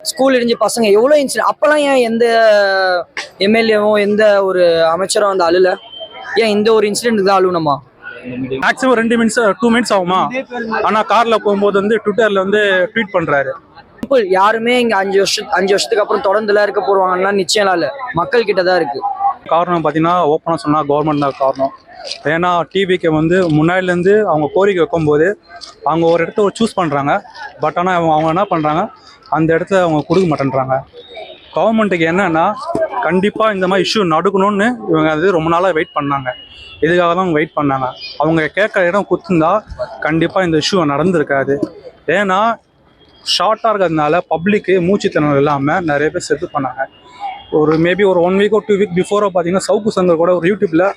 School இடிஞ்சு பசங்க எவ்வளோ இன்சிடென்ட் அப்பெல்லாம் ஏன் எந்த எம்எல்ஏவும் எந்த ஒரு அமைச்சரும் வந்து அழுல? ஏன் இந்த ஒரு இன்சிடென்ட் தான் அழுவணுமா? மேக்ஸிமம் 2 மினிட்ஸ் ஆகுமா? ஆனா கார்ல போகும்போது வந்து ட்விட்டர்ல வந்து ட்வீட் பண்றாரு. யாருமே இங்க 5 வருஷத்துக்கு அப்புறம் தொடர்ந்துலாம் இருக்க போடுவாங்கன்னா நிச்சயம் இல்ல, மக்கள் கிட்ட தான் இருக்கு. காரணம் பார்த்தீங்கன்னா ஓப்பனா சொன்னா கவர்மெண்ட் தான் காரணம். ஏன்னா டிவிக்கு வந்து முன்னாடிலேருந்து அவங்க கோரிக்கை வைக்கும்போது அவங்க ஒரு இடத்த சூஸ் பண்ணுறாங்க. பட் ஆனால் அவங்க என்ன பண்ணுறாங்க, அந்த இடத்த அவங்க கொடுக்க மாட்டேன்றாங்க. கவர்மெண்ட்டுக்கு என்னன்னா கண்டிப்பாக இந்த மாதிரி இஷ்யூ நடக்கணும்னு இவங்க அது ரொம்ப நாளாக வெயிட் பண்ணாங்க. இதுக்காக தான் அவங்க வெயிட் பண்ணாங்க. அவங்க கேட்குற இடம் கொடுத்துருந்தா கண்டிப்பாக இந்த இஷ்யூ நடந்திருக்காது. ஏன்னா ஷார்ட்டாக இருக்கிறதுனால பப்ளிக்கு மூச்சுத்திறன் இல்லாமல் நிறைய பேர் செத்து பண்ணாங்க. மேபி ஒரு 1 வீக் 2 வீக் பிஃபோராக பார்த்தீங்கன்னா சவுக்கு சங்கர் கூட ஒரு யூடியூப்பில்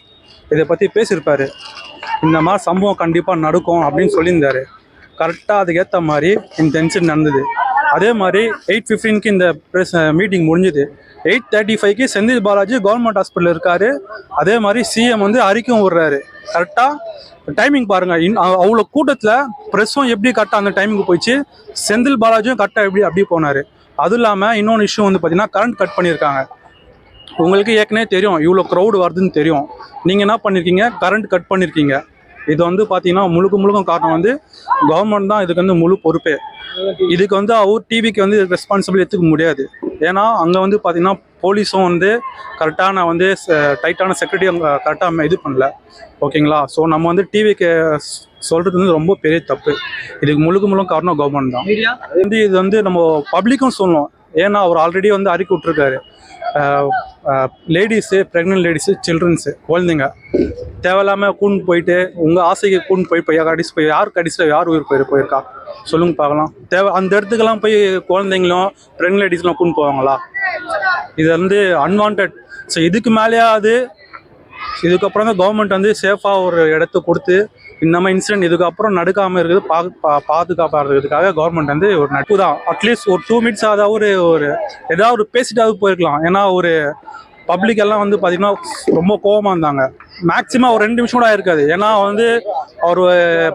இதை பற்றி பேசியிருப்பார். இந்த மாதிரி சம்பவம் கண்டிப்பாக நடக்கும் அப்படின்னு சொல்லியிருந்தார். கரெக்டாக அதுக்கேற்ற மாதிரி இந்த இன்சிடென்ட் நடந்தது. அதே மாதிரி 8:15க்கு இந்த ப்ரெஸ் மீட்டிங் முடிஞ்சுது. 8:35க்கு செந்தில் பாலாஜி கவர்மெண்ட் ஹாஸ்பிட்டல் இருக்கார். அதே மாதிரி சிஎம் வந்து அறிக்கையும் விடுறாரு. கரெக்டாக டைமிங் பாருங்கள். அவ்வளோ கூட்டத்தில் ப்ரெஸ்ஸும் எப்படி கரெக்டாக அந்த டைமுக்கு போயிடுச்சு, செந்தில் பாலாஜியும் கரெக்டாக அப்படி போனார். அதுவும் இல்லாமல் இன்னொன்று இஷ்யூ வந்து பார்த்தீங்கன்னா கரண்ட் கட் பண்ணியிருக்காங்க. உங்களுக்கு ஏற்கனவே தெரியும் இவ்வளோ க்ரௌடு வருதுன்னு தெரியும். நீங்கள் என்ன பண்ணியிருக்கீங்க, கரண்ட் கட் பண்ணியிருக்கீங்க. இது வந்து பார்த்தீங்கன்னா முழுக்க காரணம் வந்து கவர்மெண்ட் தான் இதுக்கு வந்து முழு பொறுப்பே. இதுக்கு வந்து அவர் டிவிக்கு வந்து ரெஸ்பான்சிபிள் எடுத்துக்க முடியாது. ஏன்னா அங்கே வந்து பார்த்தீங்கன்னா போலீஸும் வந்து கரெக்டான வந்து டைட்டான செக்யூரிட்டி அவங்க கரெக்டாக இது பண்ணல. ஓகேங்களா? ஸோ நம்ம வந்து டிவிக்கு சொல்கிறது வந்து ரொம்ப பெரிய தப்பு. இதுக்கு முழுக்க காரணம் கவர்மெண்ட் தான். இது வந்து நம்ம பப்ளிக்கும் சொல்லணும். ஏன்னா அவர் ஆல்ரெடி வந்து அறிக்கை விட்டுருக்காரு. லேடிஸு, ப்ரெக்னென்ட் லேடிஸு, சில்ட்ரன்ஸு, குழந்தைங்க தேவையில்லாமல் கூண்டு போயிட்டு உங்கள் ஆசைக்கு கூண்டு போய் யார் கடிச்சிட்டு யார் உயிர் போயிருக்கா சொல்லுங்க பார்க்கலாம். அந்த இடத்துக்கெல்லாம் போய் குழந்தைங்களும் ப்ரெக்னென்ட் லேடிஸ்லாம் கூண்டு போவாங்களா? இது வந்து அன்வான்ட். ஸோ இதுக்கு மேலேயாவது இதுக்கப்புறம் தான் கவர்மெண்ட் வந்து சேஃபாக ஒரு இடத்த கொடுத்து இந்த மாதிரி இன்சிடென்ட் இதுக்கப்புறம் நடக்காமல் இருக்குது பாதுகாப்பாக இருக்கிறதுக்காக கவர்மெண்ட் வந்து ஒரு நட்பு தான். அட்லீஸ்ட் ஒரு 2 மினிட்ஸ் அதாவது ஒரு ஏதாவது பேசிட்டாவது போயிருக்கலாம். ஏன்னா ஒரு பப்ளிக் எல்லாம் வந்து பார்த்தீங்கன்னா ரொம்ப கோபமாக இருந்தாங்க. மேக்ஸிமம் ஒரு 2 நிமிஷம் கூட இருக்காது. ஏன்னா வந்து அவர்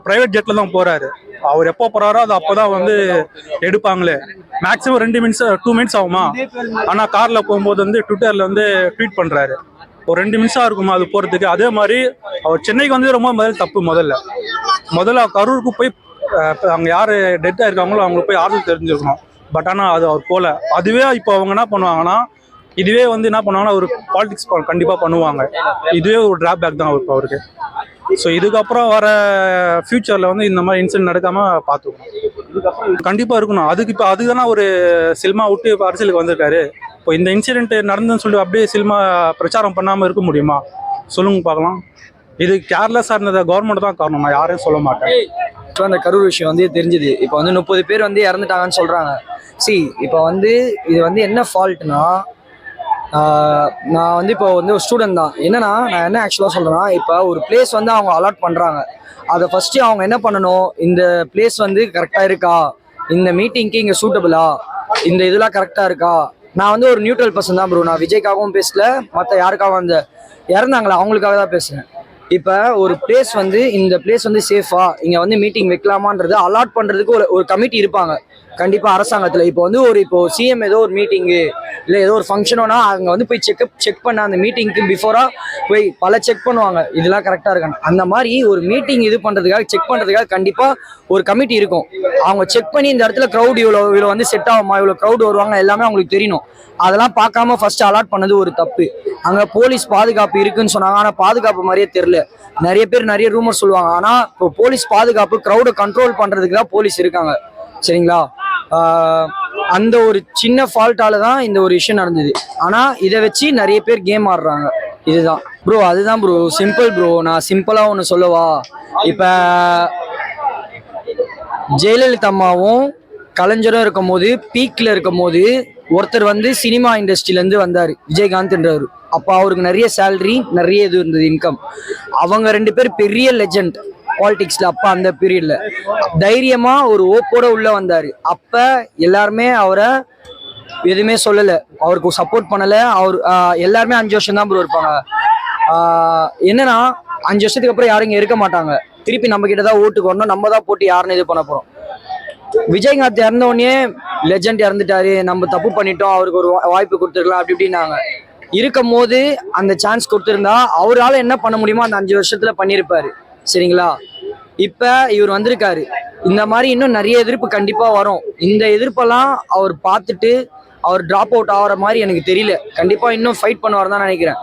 ப்ரைவேட் ஜெட்டில் தான் போகிறாரு. அவர் எப்போ போகிறாரோ அது அப்போ தான் வந்து எடுப்பாங்களே. மேக்ஸிமம் 2 மினிட்ஸ் ஆகுமா? ஆனால் காரில் போகும்போது வந்து ட்விட்டரில் வந்து ட்வீட் பண்ணுறாரு. ஒரு 2 நிமிஷம் இருக்குமா அது போகிறதுக்கு? அதே மாதிரி அவர் சென்னைக்கு வந்து ரொம்ப தப்பு. முதல்ல கரூருக்கு போய் அங்கே யார் டெத்தாக இருக்காங்களோ அவங்களுக்கு போய் ஆறுதல் தெரிஞ்சிருக்கணும். பட் ஆனால் அது அவர் போகல. அதுவே இப்போ அவங்க என்ன பண்ணுவாங்கன்னா, இதுவே வந்து என்ன பண்ணுவாங்கன்னா ஒரு பாலிடிக்ஸ் கண்டிப்பாக பண்ணுவாங்க. இதுவே ஒரு டிராபேக் தான் அவருக்கு. ஸோ இதுக்கப்புறம் வர ஃப்யூச்சரில் வந்து இந்த மாதிரி இன்சிடென்ட் நடக்காமல் பார்த்துக்கணும். கண்டிப்பாக இருக்கணும். அதுக்கு தானே ஒரு சினிமா விட்டு இப்போ அரசியலுக்கு வந்திருக்காரு. இப்போ இந்த இன்சிடென்ட் நடந்துன்னு சொல்லிட்டு அப்படியே சினிமா பிரச்சாரம் பண்ணாமல் இருக்க முடியுமா? சொல்லுங்க பார்க்கலாம். இது கேர்லெஸ்ஸாக இருந்தது கவர்மெண்ட் தான் காரணம், நான் யாரையும் சொல்ல மாட்டேன். அந்த கரூர் விஷயம் வந்து தெரிஞ்சுது. இப்போ வந்து 30 பேர் வந்து இறந்துட்டாங்கன்னு சொல்கிறாங்க. இப்போ வந்து இது வந்து என்ன ஃபால்ட்னா, நான் வந்து இப்போ வந்து ஒரு ஸ்டூடெண்ட் தான். என்னன்னா நான் என்ன ஆக்சுவலாக சொல்கிறேன்னா, இப்போ ஒரு பிளேஸ் வந்து அவங்க அலாட் பண்ணுறாங்க. அதை ஃபஸ்ட்டு அவங்க என்ன பண்ணணும், இந்த பிளேஸ் வந்து கரெக்டாக இருக்கா, இந்த மீட்டிங்க்கு இங்கே சூட்டபிளா, இந்த இதெல்லாம் கரெக்டாக இருக்கா. நான் வந்து ஒரு நியூட்ரல் பர்சன் தான் ப்ரோ. நான் விஜய்க்காகவும் பேசல, மற்ற யாருக்காகவும் அந்த இறந்தாங்களா அவங்களுக்காக தான் பேசுகிறேன். இப்போ ஒரு பிளேஸ் வந்து இந்த பிளேஸ் வந்து சேஃபா, இங்கே வந்து மீட்டிங் வைக்கலாமான்றது அலாட் பண்ணுறதுக்கு ஒரு கமிட்டி இருப்பாங்க கண்டிப்பாக அரசாங்கத்தில். இப்போ வந்து இப்போ சிஎம் ஏதோ ஒரு மீட்டிங்கு இல்லை ஏதோ ஒரு ஃபங்க்ஷனோனா அங்கே வந்து போய் செக் பண்ண அந்த மீட்டிங்க்கு பிஃபோராக போய் செக் பண்ணுவாங்க இதெல்லாம் கரெக்டாக இருக்காங்க. அந்த மாதிரி ஒரு மீட்டிங் இது பண்ணுறதுக்காக செக் பண்ணுறதுக்காக கண்டிப்பாக ஒரு கமிட்டி இருக்கும். அவங்க செக் பண்ணி இந்த இடத்துல க்ரௌட் இவ்வளோ வந்து செட் ஆகுமா, இவ்வளோ க்ரௌட் வருவாங்க எல்லாமே அவங்களுக்கு தெரியணும். அதெல்லாம் பார்க்காம ஃபர்ஸ்ட் அலாட் பண்ணது ஒரு தப்பு. அங்கே போலீஸ் பாதுகாப்பு இருக்குன்னு சொன்னாங்க, ஆனால் பாதுகாப்பு மாதிரியே தெரியல. நிறைய பேர் நிறைய ரூமர் சொல்லுவாங்க. ஆனால் இப்போ போலீஸ் பாதுகாப்பு க்ரௌடை கண்ட்ரோல் பண்ணுறதுக்கு தான் போலீஸ் இருக்காங்க. சரிங்களா? அந்த ஒரு சின்ன ஃபால்ட்டால தான் இந்த ஒரு விஷயம் நடந்தது. ஆனால் இதை வச்சு நிறைய பேர் கேம் ஆடுறாங்க. இதுதான் ப்ரோ, அதுதான் ப்ரோ, சிம்பிள் ப்ரோ. நான் சிம்பிளாக ஒன்று சொல்லவா? இப்போ ஜெயலலிதா அம்மாவும் கலைஞரும் இருக்கும் போது, பீக்கில் இருக்கும் போது ஒருத்தர் வந்து சினிமா இண்டஸ்ட்ரியிலேருந்து வந்தார், விஜயகாந்த்ன்றவர். அப்போ அவருக்கு நிறைய சேலரி, நிறைய இது இருந்தது, இன்கம். அவங்க 2 பேர் பெரிய லெஜண்ட் பாலிடிக்ஸில். அப்போ அந்த பீரியடில் தைரியமாக ஒரு ஓப்போட உள்ளே வந்தார். அப்போ எல்லாருமே அவரை எதுவுமே சொல்லலை, அவருக்கு சப்போர்ட் பண்ணலை. அவர் எல்லாருமே 5 வருஷம் தான் ப்ரோ இருப்பாங்க. என்னன்னா 5 வருஷத்துக்கு அப்புறம் யாரும் இங்கே இருக்க மாட்டாங்க. திருப்பி நம்ம கிட்ட தான் ஓட்டுக்கு வரணும், நம்ம தான் போட்டு யாருன்னு இது பண்ண போகிறோம். விஜயகாந்த் இறந்த உடனே லெஜெண்ட் இறந்துட்டாரு, நம்ம தப்பு பண்ணிட்டோம், அவருக்கு ஒரு வாய்ப்பு கொடுத்துருக்கலாம் அப்படி இப்படின்னாங்க. இருக்கும் போது அந்த சான்ஸ் கொடுத்துருந்தா அவரால் என்ன பண்ண முடியுமோ அந்த 5 வருஷத்துல பண்ணியிருப்பாரு. சரிங்களா? இப்ப இவர் வந்திருக்காரு, இந்த மாதிரி இன்னும் நிறைய எதிர்ப்பு கண்டிப்பா வரும். இந்த எதிர்ப்பெல்லாம் அவர் பார்த்துட்டு அவர் டிராப் அவுட் ஆகிற மாதிரி எனக்கு தெரியல. கண்டிப்பா இன்னும் ஃபைட் பண்ணுவார் தான் நினைக்கிறேன்.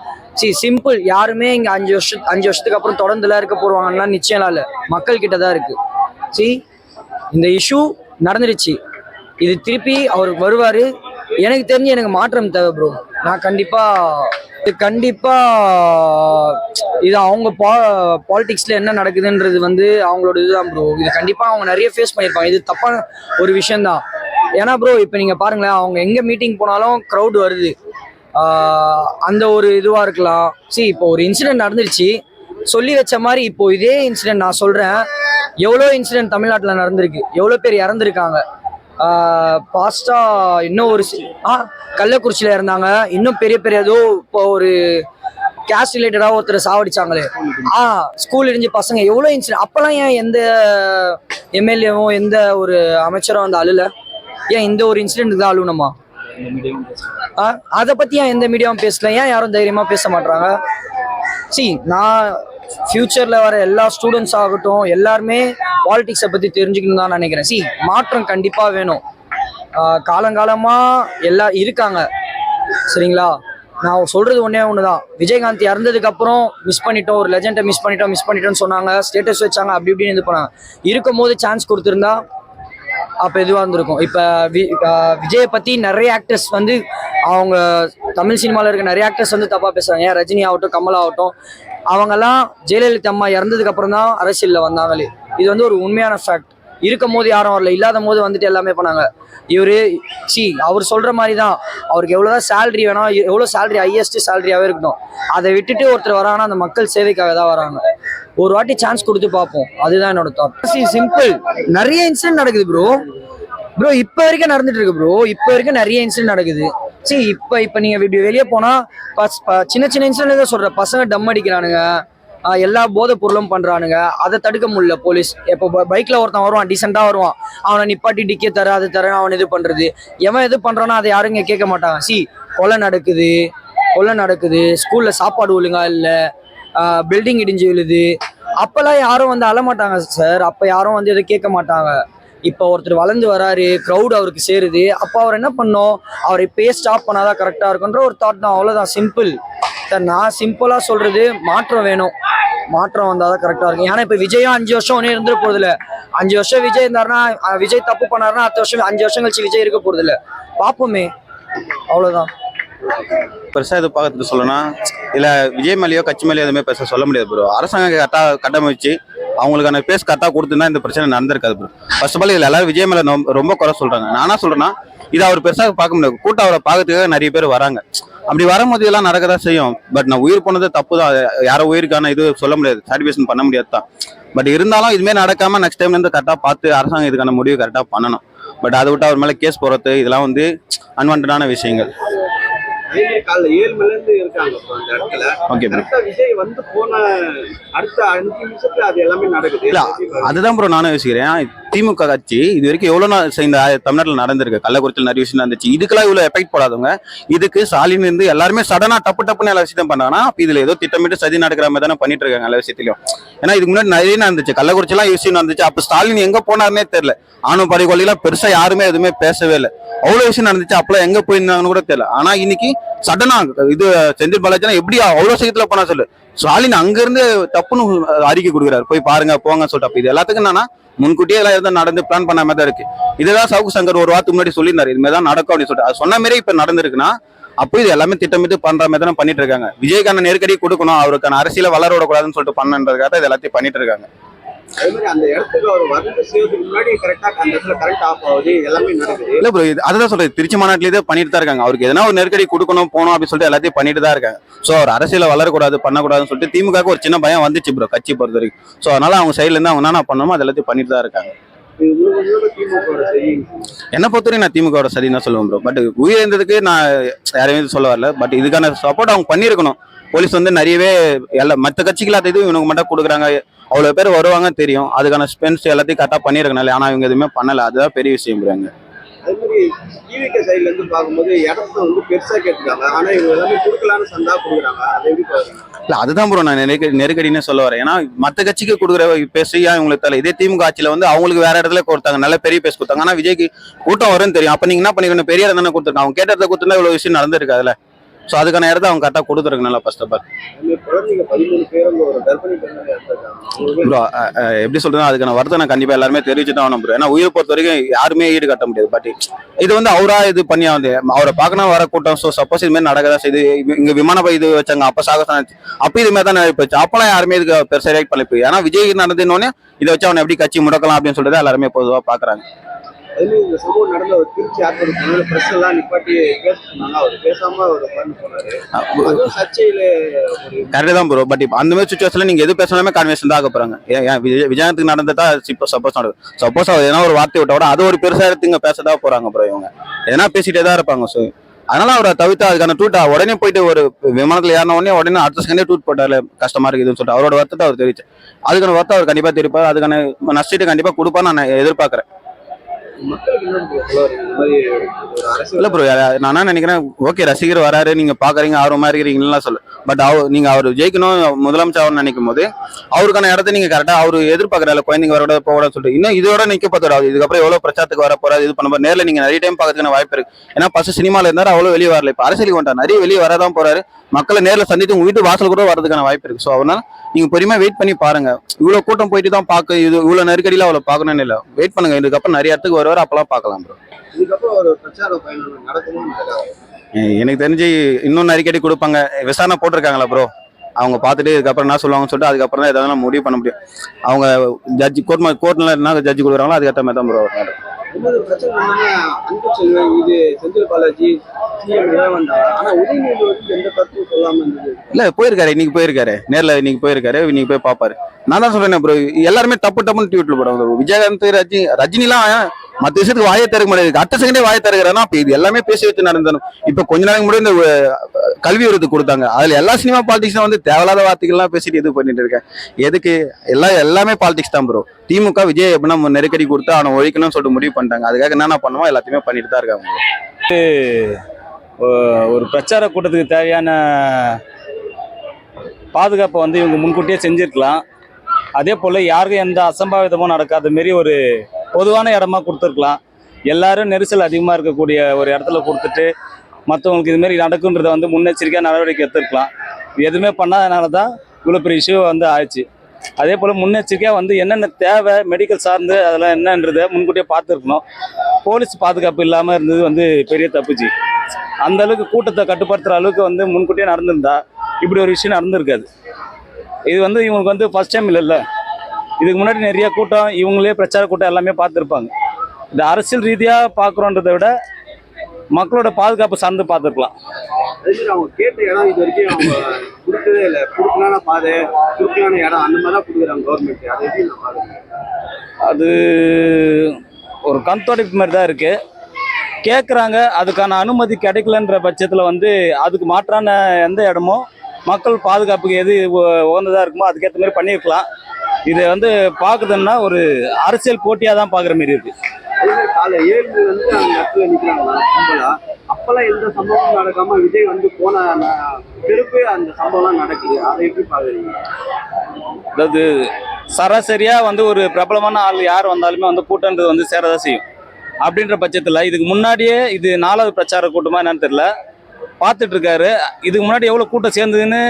சிம்பிள், யாருமே இங்க 5 வருஷத்துக்கு அப்புறம் தொடர்ந்துல இருக்க போடுவாங்கன்னா நிச்சயம் இல்லை, மக்கள் கிட்ட தான் இருக்கு. இந்த இஷ்யூ நடந்துருச்சு, இது திருப்பி அவர் வருவாரு. எனக்கு தெரிஞ்சு எனக்கு மாற்றம் தேவை ப்ரோ. நான் கண்டிப்பா இது அவங்க பாலிடிக்ஸ்ல என்ன நடக்குதுன்றது வந்து அவங்களோட இதுதான் ப்ரோ. இது கண்டிப்பா அவங்க நிறைய ஃபேஸ் பண்ணியிருப்பாங்க. இது தப்பான ஒரு விஷயம்தான். ஏன்னா ப்ரோ இப்போ நீங்க பாருங்களேன், அவங்க எங்க மீட்டிங் போனாலும் க்ரௌட் வருது. அந்த ஒரு இதுவா இருக்கலாம். இப்போ ஒரு இன்சிடென்ட் நடந்துருச்சு, சொல்லி வச்ச மாதிரி இப்போ இதே இன்சிடென்ட் நான் சொல்றேன், எவ்வளோ இன்சிடென்ட் தமிழ்நாட்டில் நடந்திருக்கு, எவ்வளோ பேர் இறந்துருக்காங்க. பாஸ்டா இன்னும் ஒரு கள்ளக்குறிச்சியில இருந்தாங்க, இன்னும் பெரிய பெரிய ஏதோ இப்போ ஒரு கேஸ்ட் ரிலேட்டடா ஒருத்தர் சாவடிச்சாங்களே, ஸ்கூல் இடிஞ்சு பசங்க, எவ்வளோ இன்சிடென்ட். அப்பெல்லாம் ஏன் எந்த எம்எல்ஏவும் எந்த ஒரு அமைச்சரும் அந்த அழுல? ஏன் இந்த ஒரு இன்சிடென்ட் தான் அழுவணுமா? அதை பத்தி ஏன் எந்த மீடியாவும் பேசல? ஏன் யாரும் தைரியமா பேச மாட்டாங்க? நான் ஃபியூச்சர்ல வர எல்லா ஸ்டூடெண்ட்ஸ் ஆகட்டும் எல்லாருமே பாலிடிக்ஸை பத்தி தெரிஞ்சுக்கணும் தான் நினைக்கிறேன். மாற்றம் கண்டிப்பா வேணும். காலங்காலமா எல்லாம் இருக்காங்க. சரிங்களா? நான் சொல்றது ஒண்ணுதான், விஜயகாந்த் இறந்ததுக்கு அப்புறம் மிஸ் பண்ணிட்டோம், ஒரு லெஜெண்டை மிஸ் பண்ணிட்டோம்னு சொன்னாங்க, ஸ்டேட்டஸ் வச்சாங்க, அப்படி இப்படின்னு இது பண்ணாங்க. இருக்கும் போது சான்ஸ் கொடுத்துருந்தா அப்போ எதுவாக இருந்திருக்கும். இப்போ விஜயை பற்றி நிறைய ஆக்டர்ஸ் வந்து அவங்க தமிழ் சினிமாவில் இருக்க நிறைய ஆக்டர்ஸ் வந்து தப்பாக பேசுகிறாங்க. ஏன் ரஜினி ஆகட்டும், கமல் ஆகட்டும், அவங்கெல்லாம் ஜெயலலிதா அம்மா இறந்ததுக்கு அப்புறம் தான் அரசியலில் வந்தாங்களே. இது வந்து ஒரு உண்மையான ஃபேக்ட். இருக்கும் போது யாரும் வரல, இல்லாத போது வந்துட்டு எல்லாமே பண்ணாங்க. அவர் சொல்கிற மாதிரி தான், அவருக்கு எவ்வளோதான் சேலரி வேணும், எவ்வளோ சேலரி ஹையஸ்ட் சேலரியாகவே இருக்கட்டும், அதை விட்டுட்டு ஒருத்தர் வராங்கன்னா அந்த மக்கள் சேவைக்காக தான் வராங்க. ஒரு வாட்டி சான்ஸ் கொடுத்து பார்ப்போம், அதுதான் என்னோட தாட். சிம்பிள், நிறைய இன்சிடென்ட் நடக்குது ப்ரோ. இப்போ வரைக்கும் நடந்துட்டு இருக்கு ப்ரோ. இப்போ வரைக்கும் நிறைய இன்சிடென்ட் நடக்குது. இப்போ நீங்க வெளியே போனா சின்ன சின்ன இன்சிடென்ட் தான் சொல்ற, பசங்க டம் அடிக்கிறானுங்க, எல்லா போதை பொருளும் பண்றானுங்க, அதை தடுக்க முடியல போலீஸ். இப்போ பைக்ல ஒருத்தன் வருவான், டீசெண்டா வருவான், அவனை நிப்பாட்டி டிக்கே தர அது தர அவன் இது பண்றது. எவன் எது பண்றானோ அதை யாரும் இங்க கேட்க மாட்டாங்க. கொலை நடக்குது, ஸ்கூல்ல சாப்பாடு ஒழுங்கா இல்ல, பில்டிங் இடிஞ்சு விழுது, அப்பெல்லாம் யாரும் வந்து அழமாட்டாங்க சார். அப்ப யாரும் வந்து எதை கேட்க மாட்டாங்க. இப்போ ஒருத்தர் வளர்ந்து வராரு, க்ரௌட் அவருக்கு சேருது, அப்போ அவர் என்ன பண்ணோம், அவர் இப்பயே ஸ்டாப் பண்ணாதான் கரெக்டா இருக்குன்ற ஒரு தாட் தான், அவ்வளவுதான். Simple sir. நான் சிம்பிளா சொல்றது, மாற்றம் வேணும். மாற்றம் வந்தாதான் கரெக்டா இருக்கும். ஏன்னா இப்ப விஜயும் 5 வருஷம் ஒன்னே இருந்துட போறது இல்ல. 5 வருஷம் விஜய் இருந்தாருன்னா, விஜய் தப்பு பண்ணாருன்னா அடுத்த வருஷம் 5 வருஷம் கழிச்சு விஜய் இருக்க போறது இல்ல. பாப்போமே, அவ்வளவுதான். பெருசா இது பார்க்கறது சொல்லணும் இல்ல, விஜய் மேலேயோ கட்சி மேலேயோ எதுவுமே பெருசாக சொல்ல முடியாது ப்ரோ. அரசாங்கம் கரெக்டாக கட்டமைச்சு அவங்களுக்கான பேஸ் கரெக்டாக கொடுத்துருந்தா இந்த பிரச்சனை நடந்திருக்காது ப்ரோ. ஃபர்ஸ்ட் ஆஃப் ஆல் இதில் எல்லாரும் விஜய் மேலே ரொம்ப குறை சொல்றாங்க. நானா சொல்றேன்னா, இது அவர் பெருசாக பார்க்க முடியாது. கூட்டம் அவரை பார்க்கறதுக்காக நிறைய பேர் வராங்க. அப்படி வரும்போது இதெல்லாம் நடக்கதான் செய்யும். பட் நான் உயிர் போனது தப்பு தான், யாரோ உயிருக்கான இது சொல்ல முடியாது, சாட்டிஸ்ஃபேக்ஷன் பண்ண முடியாது தான். பட் இருந்தாலும் இதுமாரி நடக்காம நெக்ஸ்ட் டைம்ல இருந்து கரெக்டாக பார்த்து அரசாங்கம் இதுக்கான முடிவு கரெக்டாக பண்ணணும். பட் அதை விட்டு அவர் மேலே கேஸ் போறது இதெல்லாம் வந்து அன்வான்டான விஷயங்கள். காலைல 7 மணில இருந்து இருக்காங்க அந்த இடத்துல. Okay bro. விஜய் வந்து போன அடுத்த 5 நிமிஷத்துல அது எல்லாமே நடக்குது. இல்ல அதுதான் ப்ரோ நானும் யோசிக்கிறேன். திமுக கட்சி இது வரைக்கும் எவ்வளவு நாள் இந்த தமிழ்நாட்டில் நடந்திருக்கு, கள்ளக்குறிச்சியில் நிறைய விஷயம் நடந்துச்சு. இதுக்கெல்லாம் இவ்வளவு எஃபெக்ட் போடாதவங்க, இதுக்கு ஸ்டாலின் இருந்து எல்லாருமே சடனா டப்புன்னு எல்லா விஷயம் பண்ணாங்கன்னா இதுல ஏதோ திட்டமிட்டு சதி நடக்கிற மாதிரி தானே பண்ணிட்டு இருக்காங்க எல்லா விஷயத்திலையும். ஏன்னா இதுக்கு முன்னாடி நிறைய நடந்துச்சு, கள்ளக்குறிச்சிலாம் விஷயம் நடந்துச்சு. அப்ப ஸ்டாலின் எங்க போனாருன்னே தெரியல. ஆணும் படுகொலையெல்லாம் பெருசா யாருமே எதுவுமே பேசவே இல்லை. அவ்வளவு விஷயம் நடந்துச்சு, அப்பெல்லாம் எங்க போயிருந்தாங்கன்னு கூட தெரியல. ஆனா இன்னைக்கு சடனா இது செந்தில் பாலாஜி எப்படி அவ்வளவு சீக்கிரத்துல போனா சொல்லு, ஸ்டாலின் அங்க இருந்து தப்புன்னு அறிக்கை கொடுக்குறாரு, போய் பாருங்க போங்க சொல்லிட்டு. அப்ப இது எல்லாத்துக்கும் என்னன்னா முன்கூட்டியே எல்லாம் எதாவது நடந்து பிளான் பண்ண மாதிரி தான் இருக்கு. இதுதான் சவுக்கு சங்கர் ஒரு வாரத்துக்கு முன்னாடி சொல்லியிருந்தாரு, இது மாதிரி தான் நடக்கும் அப்படின்னு சொல்லிட்டு. அது சொன்ன மாதிரி இப்ப நடந்திருக்குன்னா அப்போ இது எல்லாமே திட்டமிட்டு பண்ற மாதிரி தான் பண்ணிட்டு இருக்காங்க. விஜய்க்கான நெருக்கடி கொடுக்கணும், அவருக்கான அரசியல வளர விடக்கூடாதுன்னு சொல்லிட்டு பண்ணன்றதுக்காக இது எல்லாத்தையும் பண்ணிட்டு இருக்காங்க. அதே மாதிரி அந்த இடத்துக்கு அவர் வந்து செய்யறதுக்கு முன்னாடி கரெக்டா அந்த இடத்துல கரண்ட் ஆஃப் ஆகுது, எல்லாமே நடக்குது. இல்ல ப்ரோ, அதுதான் சொல்றது, திருச்சி மாநாட்டிலேயே பண்ணிட்டு தான் இருக்காங்க. அவருக்கு எதனா ஒரு நெருக்கடி கொடுக்கணும் போகணும் அப்படின்னு சொல்லிட்டு எல்லாத்தையும் பண்ணிட்டு தான் இருக்காங்க. ஸோ அவர் அரசியல வளரக்கூடாது பண்ணக்கூடாதுன்னு சொல்லிட்டு திமுக ஒரு சின்ன பயம் வந்துச்சு ப்ரோ கட்சி பொறுத்த வரைக்கும். ஸோ அதனால அவங்க சைட்ல இருந்து அவங்க என்ன பண்ணணுமோ அது எல்லாத்தையும் பண்ணிட்டு தான் இருக்காங்க. என்ன பொறுத்தவரைக்கும் நான் திமுக சதின்னு தான் சொல்லுவேன் ப்ரோ. பட் உயிரிழந்ததுக்கு நான் யாரையும் சொல்ல வரல. பட் இதுக்கான சப்போர்ட் அவங்க பண்ணியிருக்கணும். போலீஸ் வந்து நிறையவே எல்லா மற்ற கட்சிகள் அது இது இவனுக்கு மட்டும் கொடுக்குறாங்க, அவ்வளோ பேர் வருவாங்கன்னு தெரியும், அதுக்கான ஸ்பென்ஸ் எல்லாத்தையும் கரெக்டாக பண்ணியிருக்கனால. ஆனால் இவங்க எதுவுமே பண்ணலை, அதுதான் பெரிய விஷயம் புரியுங்க. அதே மாதிரி டிவிகே சைட்ல இருந்து பார்க்கும்போது இடத்த வந்து பெருசா கேட்டுருக்காங்க, ஆனா இவங்க எல்லாமே கொடுக்கலான்னு சந்தா கொடுக்குறாங்க. அதை எப்படி பாருங்க? இல்லை அதுதான் ப்ரோ நான் நெருக்கடினே சொல்ல வரேன். ஏன்னா மற்ற கட்சிக்கு கொடுக்குற பேசியா இவங்களுக்கு தலை. இதே திமுக ஆட்சியில் வந்து அவங்களுக்கு வேற இடத்துல கொடுத்தாங்க, நல்ல பெரிய பேஸ் கொடுத்தாங்க. ஆனால் விஜய்க்கு கூட்டம் வரும்னு தெரியும். அப்போ நீங்கள் என்ன பண்ணிக்கணும், பெரிய இடம் தானே கொடுத்துருக்காங்க. அவங்க கேட்ட இடத்த கொடுத்துருந்தா இவ்வளோ விஷயம் நடந்திருக்கு அதில். ஸோ அதுக்கான இடத்த அவங்க கரெக்டாக கொடுத்துருக்கு நல்லா ஃபர்ஸ்ட் ஆஃப் ஆல். குழந்தைங்க 13 பேர் ஒரு கர்ப்பிணி பெண்ணை எடுத்திருக்காங்க. ப்ரோ எப்படி சொல்றதுன்னா அதுக்கான வருத்தம் நான் கண்டிப்பாக எல்லாருமே தெரிவிச்சு தான் ஆகணும் ப்ரோ. ஏன்னா உயிரை பொறுத்த வரைக்கும் யாருமே ஈடு கட்ட முடியாது. பட் இது வந்து அவரா இது பண்ணி வந்து அவரை பார்க்கணும் வர கூட்டம். ஸோ சப்போஸ் இது மாதிரி நடக்கதான் செய்து இங்க விமான இது வச்சாங்க, அப்போ சாகசம் அப்போ இது மாதிரி தான் நடப்பிச்சு. அப்பெல்லாம் யாருமே இதுக்கு பெருசாக ரியாக்ட் பண்ணி ஏன்னா விஜய் நடந்துனோடனே இதை வச்சு அவனை எப்படி கட்சி முடக்கலாம் அப்படின்னு சொல்லிட்டு எல்லாருமே பொதுவாக பார்க்குறாங்க. அதுல இந்த சம்பவம் நடந்த ஒரு திருச்சி ஆர்ப்பாட்டத்தில் பிரஸ் எல்லாம் நிப்பாட்டி பேச சொன்னாங்க, அவர் பேசாம ஒரு பண்ணு போனாரு. அதுவும் சர்ச்சையில ஒரு கரெக்ட் தான் ப்ரோ. பட் இப்போ அந்த மாதிரி சுச்சுவேஷன்ல நீங்க எது பேசினாலுமே கான்வெர்சேஷன் தான் ஆக போறாங்க. ஏன் விஜயத்துக்கு நடந்ததா இப்போ சப்போஸ் நடக்கும், சப்போஸ் அவர் ஏன்னா ஒரு வார்த்தை விட்ட கூட அது ஒரு பெருசா எடுத்து இங்க பேசதான் போறாங்க ப்ரோ. இவங்க எதனா பேசிட்டே தான் இருப்பாங்க. ஸோ அதனால அவரை தவிர்த்து அதுக்கான ட்வீட் உடனே போயிட்டு ஒரு விமானத்தில் ஏறின உடனே அடுத்த செகண்டே ட்வீட் போட்டாரு கஷ்டமா இருக்குதுன்னு சொல்லிட்டு அவரோட வருத்தத்தை அவர் தெரிவிச்சு. அதுக்கான வருத்தம் அவர் கண்டிப்பா தெரிவிப்பார், அதுக்கான நஷ்டத்தை கண்டிப்பா கொடுப்பான்னு நான் எதிர்பார்க்கிறேன். மக்களுக்கு என்ன சொல்ல வரீங்க? இந்த மாதிரி ஒரு அரசியல் இல்ல ப்ரோ, நான் என்ன நினைக்கிறேன், ஓகே ரசிகர் வராரு, நீங்க பாக்குறீங்க ஆர்வமா இருக்கிறீங்களா சொல்லு. பட் நீங்க அவர் ஜெயிக்கணும், முதலமைச்சர் ஆகணும்னு நினைக்கும் போது அவருக்கான இடத்த நீங்க கரெக்டா அவரு எதிர்பார்க்கறாரு. குழந்தைங்க வரக்கூட போக சொல்லிட்டு இன்னும் இதோட நிக்க பார்த்துடாது. இதுக்கப்புறம் எவ்வளவு பிரச்சாரத்துக்கு வர போறாரு, இது பண்ண போற நேரில் நீங்க நிறைய டைம் பார்க்கறதுக்கான வாய்ப்பு இருக்கு. ஏன்னா ஃபர்ஸ்ட் சினிமால இருந்தாரு, அவ்வளவு வெளியே வரல. இப்ப அரசியலுக்கு வந்துட்டார், நிறைய வெளியே வரதான் போறாரு. மக்களை நேரில் சந்தித்து உங்க வீட்டு வாசல் கூட வரதுக்கான வாய்ப்பு இருக்கு. ஸோ அதனால நீங்க பொறுமையா வெயிட் பண்ணி பாருங்க. இவ்வளவு கூட்டம் போயிட்டு தான் பார்க்க, இது இவ்வளவு நெருக்கடியில அவ்வளவு பார்க்கணும்னு இல்லை. வெயிட் பண்ணுங்க, இதுக்கப்புறம் நிறைய இடத்துக்கு வருவார், அப்பெல்லாம் பார்க்கலாம் ப்ரோ. இதுக்கப்புறம் ஒரு பிரச்சார பயணம் நடக்குமா நடக்காது? எனக்கு தெரிஞ்சு இன்னும் நெருக்கடி கொடுப்பாங்க. விசாரணை போட்டிருக்காங்களா ப்ரோ, அவங்க பார்த்துட்டு இதுக்கப்புறம் என்ன சொல்லுவாங்கன்னு சொல்லிட்டு அதுக்கப்புறம் தான் எதாவது முடிவு பண்ண முடியும். அவங்க ஜட்ஜி கோர்ட்ல என்ன ஜட்ஜி கொடுக்குறாங்களோ அதுக்கேற்ற மாதிரி தான் ப்ரோ. இன்னொரு பிரச்சனை என்னன்னா, அன்பு செல்வன் இது செந்தில் பாலாஜி சிஎம் எல்லாம் வந்தாங்க, ஆனா உதயநிதி வந்து எந்த கருத்தும் சொல்லாம இருந்தது. இல்ல போயிருக்காரு, இன்னைக்கு போயிருக்காரு, நேர்ல இன்னைக்கு போயிருக்காரு, இன்னைக்கு போய் பாப்பாரு. நான் தான் சொல்றேன் ப்ரோ, எல்லாருமே டப்புன்னு ட்வீட்ல போடுவாங்க. விஜயகாந்த் ரஜினிலாம் மற்ற விஷயத்துக்கு வாயை திறக்க முடியாது, அடுத்த செகண்டே வாயை திறக்கிறானா. அப்ப இது எல்லாமே பேசி வச்சு நடந்தணும். இப்ப கொஞ்ச நாளைக்கு முன்னாடி இந்த கல்வி விருது கொடுத்தாங்க, அதுல எல்லா சினிமா பாலிடிக்ஸ் வந்து தேவையில்லாத வார்த்தைகள்லாம் பேசிட்டு இது பண்ணிட்டு இருக்கேன். எதுக்கு எல்லாமே பாலிடிக்ஸ் தான் ப்ரோ. திமுக விஜய் எப்படின்னா நெருக்கடி கொடுத்து அவனை ஒழிக்கணும்னு சொல்லிட்டு முடிவு பண்ணிட்டாங்க. அதுக்காக என்னென்ன பண்ணுவோம் எல்லாத்தையுமே பண்ணிட்டு தான் இருக்காங்க. ஒரு பிரச்சார கூட்டத்துக்கு தேவையான பாதுகாப்பை வந்து இவங்க முன்கூட்டியே செஞ்சுருக்கலாம். அதே போல் யாருக்கும் எந்த அசம்பாவிதமும் நடக்காத மாரி ஒரு பொதுவான இடமா கொடுத்துருக்கலாம். எல்லாரும் நெரிசல் அதிகமாக இருக்கக்கூடிய ஒரு இடத்துல கொடுத்துட்டு மற்றவங்களுக்கு இதுமாரி நடக்குன்றதை வந்து முன்னெச்சரிக்கையாக நடவடிக்கை எடுத்துருக்கலாம். எதுவுமே பண்ணாதனால தான் இவ்வளோ பெரிய இஷ்யூ வந்து ஆயிடுச்சு. அதே போல் முன்னெச்சரிக்கையாக வந்து என்னென்ன தேவை மெடிக்கல் சார்ந்து அதெல்லாம் என்னன்றதை முன்கூட்டியே பார்த்துருக்கணும். போலீஸ் பாதுகாப்பு இல்லாமல் இருந்தது வந்து பெரிய தப்புச்சு. அந்த அளவுக்கு கூட்டத்தை கட்டுப்படுத்துகிற அளவுக்கு வந்து முன்கூட்டியே நடந்திருந்தா இப்படி ஒரு விஷயம் நடந்திருக்காது. இது வந்து இவங்களுக்கு வந்து ஃபர்ஸ்ட் டைம் இல்லைல்ல, இதுக்கு முன்னாடி நிறைய கூட்டம் இவங்களே பிரச்சார கூட்டம் எல்லாமே பார்த்துருப்பாங்க. இந்த அரசியல் ரீதியாக பார்க்குறோன்றதை விட மக்களோட பாதுகாப்பு சார்ந்து பார்த்துருக்கலாம். அதே மாதிரி அவங்க கேட்ட இடம் இது வரைக்கும் அவங்க கொடுத்ததே இல்லை. குறுக்கலான பாதை, குறுக்கலான இடம் அந்த மாதிரி தான் கொடுக்குறாங்க கவர்மெண்ட். அதை எப்படி நான் பாருங்க, அது ஒரு கண்தொடைப்பு மாதிரி தான் இருக்குது. கேட்குறாங்க, அதுக்கான அனுமதி கிடைக்கலன்ற பட்சத்தில் வந்து அதுக்கு மாற்றான எந்த இடமோ மக்கள் பாதுகாப்புக்கு எது உகந்ததாக இருக்குமோ அதுக்கேற்ற மாதிரி பண்ணியிருக்கலாம். இதை வந்து பார்க்குதுன்னா ஒரு அரசியல் போட்டியாக தான் பார்க்குற மாதிரி இருக்குது. அதே மாதிரி காலை 7 வந்து அந்த இடத்துல நிற்கிறாங்களா கும்பலா, அப்பெல்லாம் எந்த சம்பவமும் நடக்காம விஜய் வந்து போன திருப்பி அந்த சம்பவம்லாம் நடக்குது. அதை எப்படி பார்க்குறீங்க? அதாவது சராசரியாக வந்து ஒரு பிரபலமான ஆள் யார் வந்தாலுமே வந்து கூட்டன்றது வந்து சேரதான் செய்யும். அப்படின்ற பட்சத்தில் இதுக்கு முன்னாடியே இது 4வது பிரச்சார கூட்டமாக என்னன்னு தெரியல பார்த்துட்டு இருக்காரு. இதுக்கு முன்னாடி எவ்வளோ கூட்டம் சேர்ந்ததுன்னு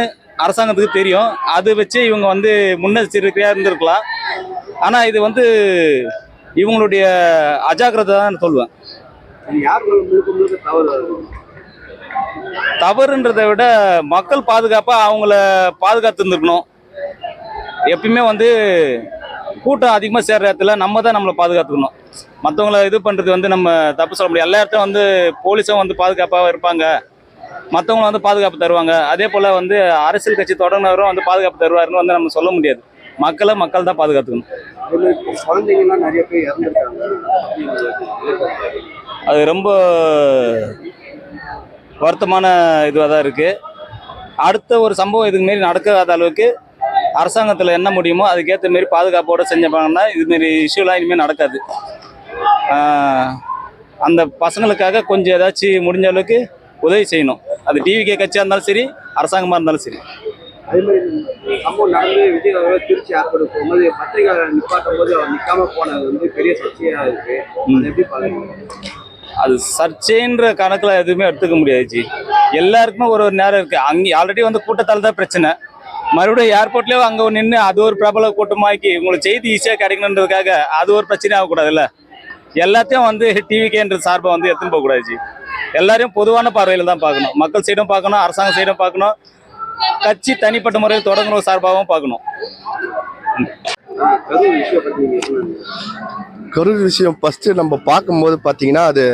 அரசாங்கத்துக்கு தெரியும். அது வச்சு இவங்க வந்து முன்னெச்சரிக்கையாக இருந்திருக்கலாம். ஆனால் இது வந்து இவங்களுடைய அஜாக்கிரதை தான் சொல்லுவேன். யார் முழுக்க முழுக்க தவறு? தவறுன்றதை விட மக்கள் பாதுகாப்பாக அவங்கள பாதுகாத்து இருந்துருக்கணும். எப்பயுமே வந்து கூட்டம் அதிகமாக சேர்ற இடத்துல நம்ம தான் நம்மளை பாதுகாத்துக்கணும். மற்றவங்கள இது பண்ணுறது வந்து நம்ம தப்பு சொல்ல முடியாது. எல்லா இடத்துலையும் வந்து போலீஸும் வந்து பாதுகாப்பாக இருப்பாங்க, மற்றவங்களும் வந்து பாதுகாப்பு தருவாங்க. அதே போல் வந்து அரசியல் கட்சி தொடங்கினவரும் வந்து பாதுகாப்பு தருவாருன்னு வந்து நம்ம சொல்ல முடியாது. மக்கள் தான் பாதுகாத்துக்கணும். குழந்தைங்கலாம் நிறைய பேர் இறந்துருக்காங்க. அது ரொம்ப வருத்தமான இதுவாக தான் இருக்குது. அடுத்த ஒரு சம்பவம் இதுக்கு மாரி நடக்காத அளவுக்கு அரசாங்கத்தில் என்ன முடியுமோ அதுக்கேற்ற மாரி பாதுகாப்போடு செஞ்சாங்கன்னா இதுமாரி இஷ்யூலாம் இனிமேல் நடக்காது. அந்த பசங்களுக்காக கொஞ்சம் ஏதாச்சும் முடிஞ்ச அளவுக்கு உதவி செய்யணும். அது டிவிகே கட்சியாக இருந்தாலும் சரி, அரசாங்கமாக இருந்தாலும் சரி. அதே மாதிரி சம்பவம் நடந்து விஜய் அவர்கள் திருச்சி ஏற்பட்டு போகும்போது பத்திரிகையாளர் நிப்பாட்டும் போது அவர் நிற்காம போனது வந்து பெரிய சர்ச்சையா இருக்கு. அதை எப்படி பாக்குறீங்க? அது சர்ச்சைன்ற கணக்கில் எதுவுமே எடுத்துக்க முடியாது ஜி. எல்லாருக்குமே ஒரு நேரம் இருக்குது. அங்கே ஆல்ரெடி வந்து கூட்டத்தால் தான் பிரச்சனை. மறுபடியும் ஏர்போர்ட்லேயே அங்கே நின்று அது ஒரு பிரபல கூட்டமாக்கி உங்களுக்கு செய்தி ஈஸியாக கிடைக்கணுன்றதுக்காக அது ஒரு பிரச்சனை ஆகக்கூடாதுல்ல. எல்லாத்தையும் வந்து டிவிகேன்ற சார்பை வந்து எடுத்துன்னு போகக்கூடாது ஜி. எல்லாரையும் பொதுவான பார்வையில் தான் பார்க்கணும். மக்கள் சைடும் பார்க்கணும், அரசாங்க சைடும் பார்க்கணும், கட்சி தனிப்பட்ட முறையில் தொடங்குற சார்பாகவும் பார்க்கணும். கரூர் விஷயம் பத்தி நீங்க சொல்லுங்க. கரூர் விஷயம் ஃபர்ஸ்ட் நம்ம பார்க்கும்போது பார்த்தீங்கன்னா அது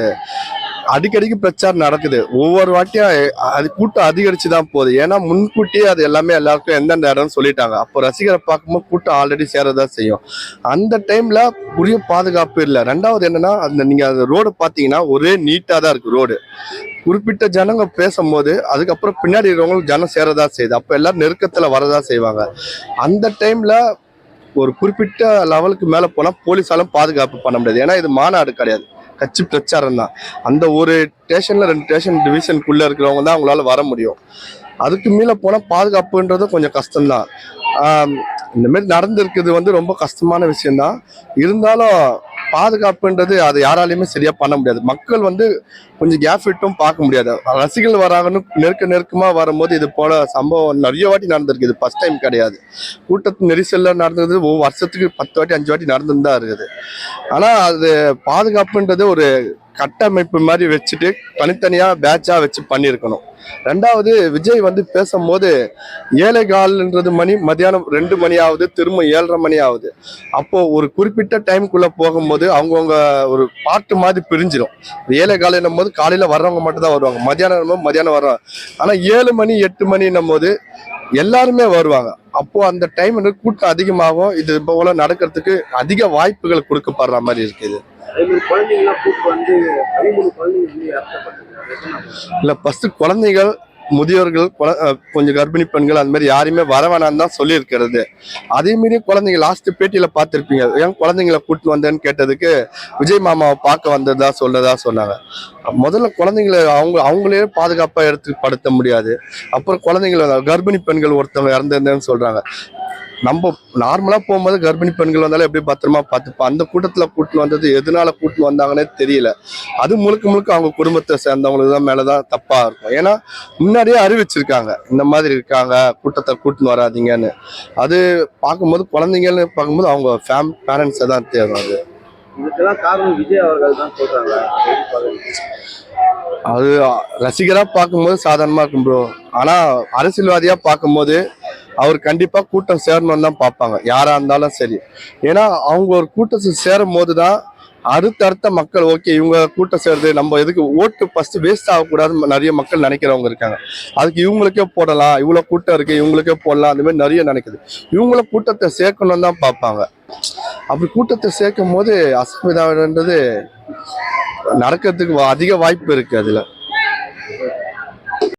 அடிக்கடிக்கு பிரச்சாரம் நடக்குது. ஒவ்வொரு வாட்டியும் அது கூட்டம் அதிகரிச்சு தான் போகுது. ஏன்னா முன்கூட்டியே அது எல்லாமே எல்லாருக்கும் எந்தெந்த இடம்னு சொல்லிட்டாங்க. அப்போ ரசிகரை பார்க்கும்போது கூட்டம் ஆல்ரெடி சேரதான் செய்யும். அந்த டைம்ல உரிய பாதுகாப்பு இல்லை. ரெண்டாவது என்னன்னா அந்த நீங்க அந்த ரோடு பார்த்தீங்கன்னா ஒரே நீட்டாக தான் இருக்கு ரோடு. குறிப்பிட்ட ஜனங்க பேசும்போது அதுக்கப்புறம் பின்னாடி இருக்கிறவங்களுக்கு ஜனம் சேரதா செய்யுது. அப்போ எல்லாரும் நெருக்கத்தில் வரதா செய்வாங்க. அந்த டைம்ல ஒரு குறிப்பிட்ட லெவலுக்கு மேலே போனால் போலீஸாலும் பாதுகாப்பு பண்ண முடியாது. ஏன்னா இது மாநாடு கிடையாது, கட்சி பிரச்சாரம் தான். அந்த ஒரு ஸ்டேஷன்ல 2 ஸ்டேஷன் டிவிஷனுக்குள்ள இருக்கிறவங்க தான் அவங்களால வர முடியும். அதுக்கு மேலே போனால் பாதுகாப்புன்றது கொஞ்சம் கஷ்டம்தான். இந்த மாதிரி நடந்திருக்குது வந்து ரொம்ப கஷ்டமான விஷயம்தான். இருந்தாலும் பாதுகாப்புன்றது அது யாராலையுமே சரியா பண்ண முடியாது. மக்கள் வந்து கொஞ்சம் கேப் விட்டும் பார்க்க முடியாது. ரசிகர்கள் வராங்கன்னு நெருக்கமா வரும்போது இது போல சம்பவம் நிறைய வாட்டி நடந்திருக்கு. இது ஃபர்ஸ்ட் டைம் கிடையாது. கூட்டத்து நெரிசல்ல நடந்தது ஒவ்வொரு வருஷத்துக்கு 10 வாட்டி 5 வாட்டி நடந்துன்னு தான் இருக்குது. ஆனா அது பாதுகாப்புன்றது ஒரு கட்டமைப்பு மாதிரி வச்சுட்டு தனித்தனியா பேட்சா வச்சு பண்ணியிருக்கணும். ரெண்டாவது விஜய் வந்து பேசும்போது 7:15 மணி மதியானம் 2 மணி ஆகுது, திரும்ப 7:30 மணி ஆகுது. அப்போ ஒரு குறிப்பிட்ட டைமுக்குள்ள போகும்போது அவங்கவுங்க ஒரு பாட்டு மாதிரி பிரிஞ்சிடும். 7:15 போது காலையில வர்றவங்க மட்டும் தான் வருவாங்க, மதியானம் வர்றாங்க. ஆனா 7 மணி 8 மணின்னும் போது எல்லாருமே வருவாங்க. அப்போ அந்த டைம் கூட்டம் அதிகமாகும். இது போல நடக்கிறதுக்கு அதிக வாய்ப்புகள் கொடுக்கப்படுற மாதிரி இருக்குது. அதே மாதிரி குழந்தைங்களாம் கூட்டு வந்து 13 குழந்தைங்க வந்து இறக்கப்பட்டிருக்காங்க. இல்ல ஃபர்ஸ்ட் குழந்தைகள், முதியோர்கள், கொஞ்சம் கர்ப்பிணி பெண்கள் அந்த மாதிரி யாரையுமே வர வேணான்னு தான் சொல்லியிருக்கிறது. அதே மாரி குழந்தைங்க லாஸ்ட் பேட்டியில பார்த்துருப்பீங்க. ஏன் குழந்தைங்களை கூட்டிட்டு வந்தேன்னு கேட்டதுக்கு விஜய் மாமாவை பார்க்க வந்ததா சொன்னாங்க. முதல்ல குழந்தைங்களை அவங்களே பாதுகாப்பா எடுத்து படுத்த முடியாது. அப்புறம் குழந்தைங்களை கர்ப்பிணி பெண்கள் ஒருத்தவங்க இறந்திருந்தேன்னு சொல்றாங்க. நம்ம நார்மலா போகும்போது கர்ப்பிணி பெண்கள் வந்தாலும் எப்படி பத்திரமா பார்த்துப்போம். அந்த கூட்டத்துல கூட்டின்னு வந்தது எதனால கூட்டின்னு வந்தாங்கன்னே தெரியல. அது முழுக்க அவங்க குடும்பத்தை சேர்ந்தவங்களுக்கு தான் மேலதான் தப்பா இருக்கும். ஏன்னா முன்னாடியே அறிவிச்சிருக்காங்க இந்த மாதிரி இருக்காங்க, கூட்டத்தை கூட்டின்னு வராதீங்கன்னு. அது பார்க்கும்போது குழந்தைங்கன்னு பார்க்கும்போது அவங்க பேரண்ட்ஸை தான் தேவை. அது இதுக்கெல்லாம் காரணம் விஜய் அவர்கள் தான் சொல்றாங்க. அது ரசிகரா பார்க்கும்போது சாதாரணமா இருக்கும் ப்ரோ. ஆனா அரசியல்வாதியா பார்க்கும்போது அவர் கண்டிப்பா கூட்டம் சேரணும்னு தான் பார்ப்பாங்க, யாரா இருந்தாலும் சரி. ஏன்னா அவங்க ஒரு கூட்டத்தை சேரும் போதுதான் அடுத்த மக்கள் ஓகே இவங்க கூட்டம் சேருது, நம்ம எதுக்கு ஓட்டு ஃபர்ஸ்ட் வேஸ்ட் ஆகக்கூடாதுன்னு நிறைய மக்கள் நினைக்கிறவங்க இருக்காங்க. அதுக்கு இவங்களுக்கே போடலாம், இவ்வளவு கூட்டம் இருக்கு இவங்களுக்கே போடலாம், அந்த மாதிரி நிறைய நினைக்குது. இவங்கள கூட்டத்தை சேர்க்கணும்னு தான் பார்ப்பாங்க. அப்படி கூட்டத்தை சேர்க்கும் போது அசம்பாவிதம்ன்றது நடக்கிறதுக்கு அதிக வாய்ப்பு இருக்கு அதுல.